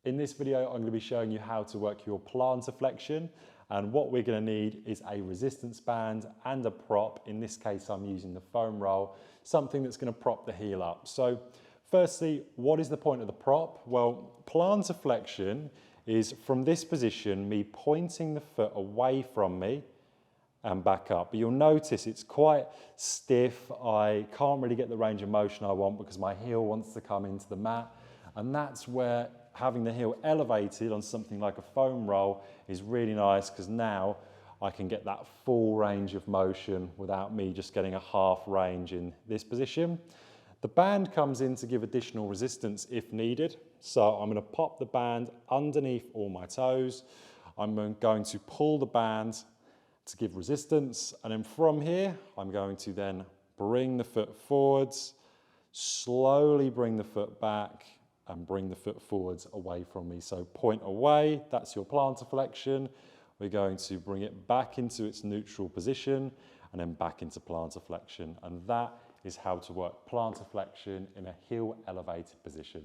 In this video, I'm going to be showing you how to work your plantar flexion, and what we're going to need is a resistance band and a prop. In this case, I'm using the foam roll, something that's going to prop the heel up. So firstly, what is the point of the prop? Well, plantar flexion is from this position, me pointing the foot away from me and back up. But you'll notice it's quite stiff. I can't really get the range of motion I want because my heel wants to come into the mat. And that's where having the heel elevated on something like a foam roll is really nice, because now I can get that full range of motion without me just getting a half range in this position. The band comes in to give additional resistance if needed. So I'm going to pop the band underneath all my toes. I'm going to pull the band to give resistance, and then from here I'm going to then bring the foot forwards, slowly bring the foot back and bring the foot forwards away from me. So point away, that's your plantar flexion. We're going to bring it back into its neutral position and then back into plantar flexion. And that is how to work plantar flexion in a heel elevated position.